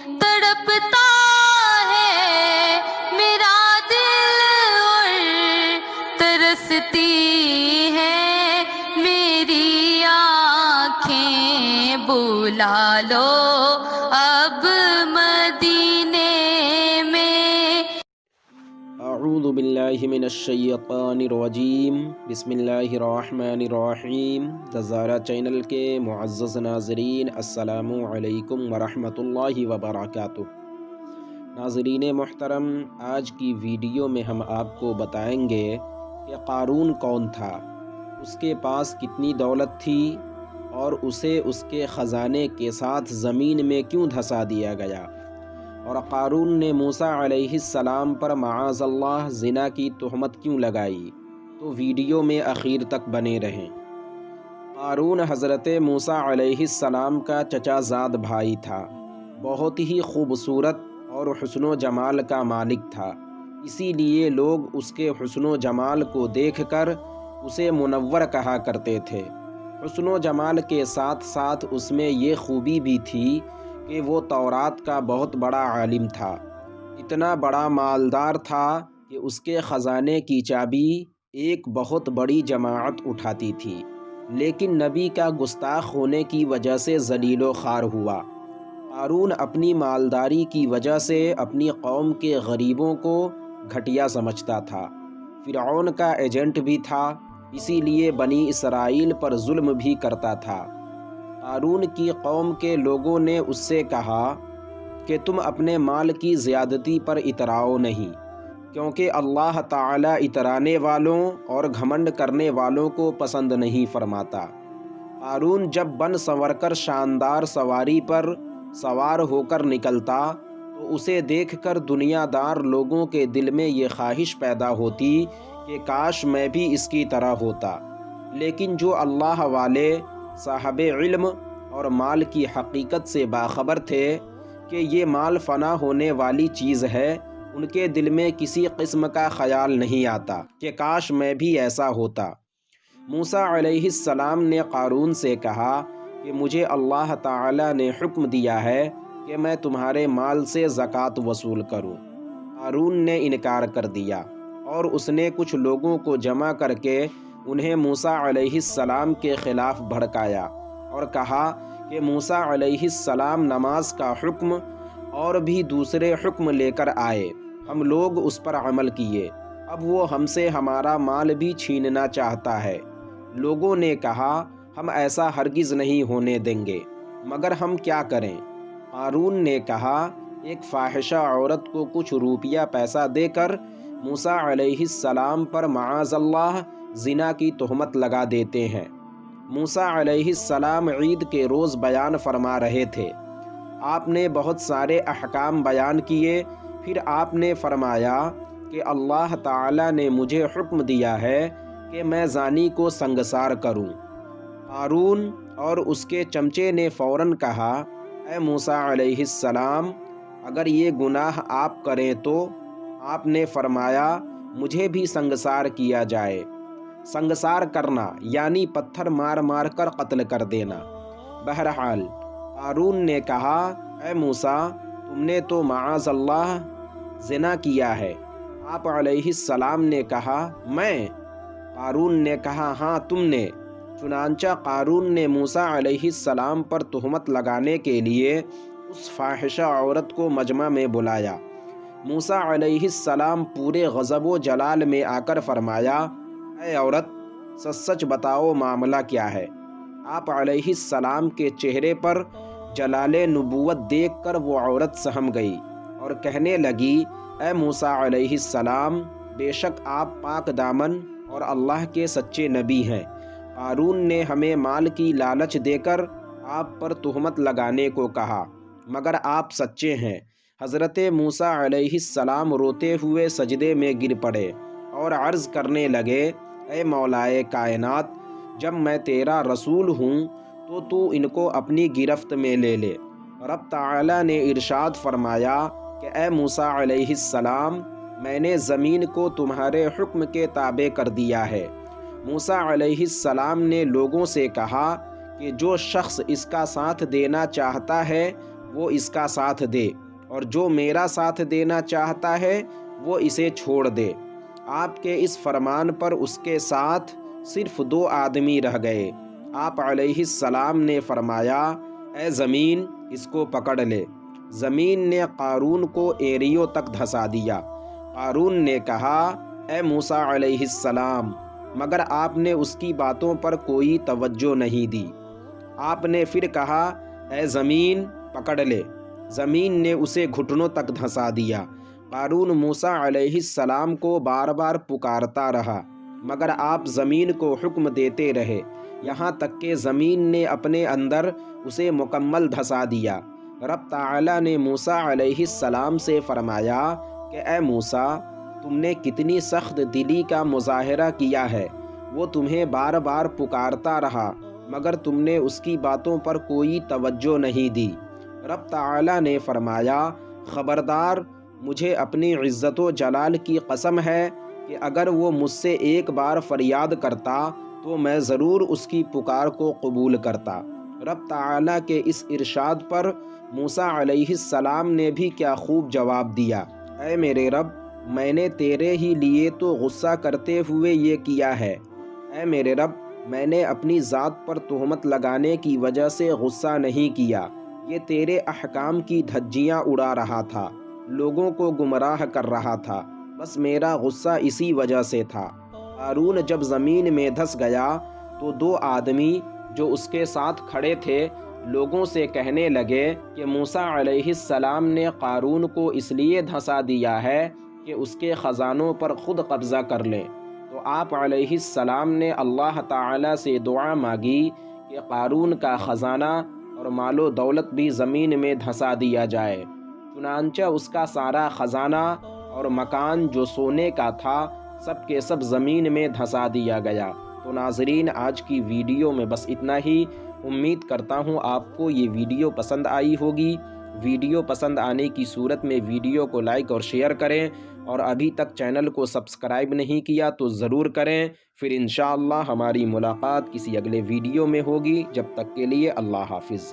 तड़पता है मेरा दिल और तरसती है मेरी आँखें, बुला लो अब मदीने में। अऊज़ु बिल्लाहि मिनश्शैतानिर रजीम, बिस्मिल्लाहिर्रहमानिर्रहीम। ज़ारा चैनल के मुअज़्ज़ज़ नाज़रीन, अस्सलामु अलैकुम वरहमतुल्लाहि वबरकातुह। नाज़रीन मुहतरम, आज की वीडियो में हम आपको बताएंगे कि क़ारून कौन था, उसके पास कितनी दौलत थी और उसे उसके ख़जाने के साथ ज़मीन में क्यों धंसा दिया गया, और क़ारून ने मूसा अलैहिस्सलाम पर माअज़ल्लाह ज़िना की तहमत क्यों लगाई। तो वीडियो में आखिर तक बने रहें। क़ारून हज़रत मूसा अलैहिस्सलाम का चचाज़ाद भाई था। बहुत ही खूबसूरत और हुस्न जमाल का मालिक था, इसीलिए लोग उसके हुस्न जमाल को देखकर उसे मुनव्वर कहा करते थे। हुस्न जमाल के साथ साथ उसमें ये खूबी भी थी कि वो तौरात का बहुत बड़ा आलिम था। इतना बड़ा मालदार था कि उसके ख़जाने की चाबी एक बहुत बड़ी जमाअत उठाती थी, लेकिन नबी का गुस्ताख होने की वजह से ज़लीलो ख़ार हुआ। क़ारून अपनी मालदारी की वजह से अपनी कौम के गरीबों को घटिया समझता था। फ़िरऔन का एजेंट भी था, इसीलिए बनी इसराइल पर जुल्म भी करता था। क़ारून की कौम के लोगों ने उससे कहा कि तुम अपने माल की ज़्यादती पर इतराओ नहीं, क्योंकि अल्लाह ताला इतराने वालों और घमंड करने वालों को पसंद नहीं फरमाता। क़ारून जब बन संवर कर शानदार सवारी पर सवार होकर निकलता तो उसे देखकर दुनियादार लोगों के दिल में ये ख्वाहिश पैदा होती कि काश मैं भी इसकी तरह होता। लेकिन जो अल्लाह वाले साहबे इल्म और माल की हकीकत से बाखबर थे कि ये माल फ़ना होने वाली चीज़ है, उनके दिल में किसी किस्म का ख़याल नहीं आता कि काश मैं भी ऐसा होता। मूसा अलैहिस्सलाम ने क़ारून से कहा कि मुझे अल्लाह ताला ने हुक्म दिया है कि मैं तुम्हारे माल से ज़कात वसूल करूं। क़ारून ने इनकार कर दिया और उसने कुछ लोगों को जमा करके उन्हें मूसा अलैहिस्सलाम के ख़िलाफ़ भड़काया और कहा कि मूसा अलैहिस्सलाम नमाज का हुक्म और भी दूसरे हुक्म लेकर आए, हम लोग उस पर अमल किए, अब वो हमसे हमारा माल भी छीनना चाहता है। लोगों ने कहा हम ऐसा हरगिज़ नहीं होने देंगे, मगर हम क्या करें। क़ारून ने कहा एक फ़ाहिशा औरत को कुछ रुपया पैसा देकर मूसा अलैहिस्सलाम पर माअज़ल्लाह ज़िना की तहमत लगा देते हैं। मूसा अलैहिस्सलाम ईद के रोज़ बयान फरमा रहे थे। आपने बहुत सारे अहकाम बयान किए, फिर आपने फरमाया कि अल्लाह ताला ने मुझे हुक्म दिया है कि मैं ज़ानी को संगसार करूं। क़ारून और उसके चमचे ने फ़ौरन कहा, ऐ मूसा अलैहिस्सलाम, अगर ये गुनाह आप करें तो आपने फरमाया मुझे भी संगसार किया जाए। संगसार करना यानी पत्थर मार मार कर कत्ल कर देना। बहरहाल क़ारून ने कहा, ऐ मूसा, तुमने तो माअज़ल्लाह ज़िना किया है। आप अलैहिस्सलाम ने कहा, मैं? क़ारून ने कहा, हाँ तुमने। चुनांचा क़ारून ने मूसा अलैहिस्सलाम पर तुहमत लगाने के लिए उस फ़ाहिशा औरत को मजमा में बुलाया। मूसा अलैहिस्सलाम पूरे ग़ज़ब व जलाल में आकर फरमाया, ऐ औरत, सच सच बताओ मामला क्या है। आप अलैहिस्सलाम के चेहरे पर जलाले नबूवत देखकर वो औरत सहम गई और कहने लगी, ऐ मूसा अलैहिस्सलाम, बेशक आप पाक दामन और अल्लाह के सच्चे नबी हैं। क़ारून ने हमें माल की लालच देकर आप पर तुहमत लगाने को कहा, मगर आप सच्चे हैं। हज़रत मूसा अलैहिस्सलाम रोते हुए सजदे में गिर पड़े और अर्ज़ करने लगे, ऐ मौलाए कायनात, जब मैं तेरा रसूल हूँ तो तू इनको अपनी गिरफ्त में ले ले। रब ताला ने इरशाद फरमाया कि ऐ मूसा अलैहिस्सलाम, मैंने ज़मीन को तुम्हारे हुक्म के ताबे कर दिया है। मूसा अलैहिस्सलाम ने लोगों से कहा कि जो शख्स इसका साथ देना चाहता है وہ اس کا ساتھ دے، اور جو میرا ساتھ دینا چاہتا ہے وہ اسے چھوڑ دے۔ آپ کے اس فرمان پر اس کے ساتھ صرف 2 آدمی رہ گئے۔ آپ علیہ السلام نے فرمایا، اے زمین اس کو پکڑ لے۔ زمین نے قارون کو ایریوں تک دھسا دیا۔ قارون نے کہا، اے موسیٰ علیہ السلام، مگر آپ نے اس کی باتوں پر کوئی توجہ نہیں دی۔ آپ نے پھر کہا، اے زمین پکڑ لے۔ زمین نے اسے گھٹنوں تک دھسا دیا۔ قارون موسیٰ علیہ السلام کو بار بار پکارتا رہا، مگر آپ زمین کو حکم دیتے رہے، یہاں تک کہ زمین نے اپنے اندر اسے مکمل دھسا دیا۔ رب تعالیٰ نے موسیٰ علیہ السلام سے فرمایا کہ اے موسیٰ، تم نے کتنی سخت دلی کا مظاہرہ کیا ہے۔ وہ تمہیں بار بار پکارتا رہا، مگر تم نے اس کی باتوں پر کوئی توجہ نہیں دی۔ رب تعالیٰ نے فرمایا، خبردار، مجھے اپنی عزت و جلال کی قسم ہے کہ اگر وہ مجھ سے ایک بار فریاد کرتا تو میں ضرور اس کی پکار کو قبول کرتا۔ رب تعالیٰ کے اس ارشاد پر موسیٰ علیہ السلام نے بھی کیا خوب جواب دیا، اے میرے رب، میں نے تیرے ہی لیے تو غصہ کرتے ہوئے یہ کیا ہے۔ اے میرے رب، میں نے اپنی ذات پر تہمت لگانے کی وجہ سے غصہ نہیں کیا، یہ تیرے احکام کی دھجیاں اڑا رہا تھا، لوگوں کو گمراہ کر رہا تھا، بس میرا غصہ اسی وجہ سے تھا۔ قارون جب زمین میں دھس گیا تو 2 آدمی جو اس کے ساتھ کھڑے تھے لوگوں سے کہنے لگے کہ موسیٰ علیہ السلام نے قارون کو اس لیے دھسا دیا ہے کہ اس کے خزانوں پر خود قبضہ کر لیں۔ تو آپ علیہ السلام نے اللہ تعالیٰ سے دعا مانگی کہ قارون کا خزانہ اور مال و دولت بھی زمین میں دھسا دیا جائے۔ چنانچہ اس کا سارا خزانہ اور مکان جو سونے کا تھا سب کے سب زمین میں دھسا دیا گیا۔ تو ناظرین، آج کی ویڈیو میں بس اتنا ہی۔ امید کرتا ہوں آپ کو یہ ویڈیو پسند آئی ہوگی۔ ویڈیو پسند آنے کی صورت میں ویڈیو کو لائک اور شیئر کریں، اور ابھی تک چینل کو سبسکرائب نہیں کیا تو ضرور کریں۔ پھر انشاءاللہ ہماری ملاقات کسی اگلے ویڈیو میں ہوگی۔ جب تک کے لیے اللہ حافظ۔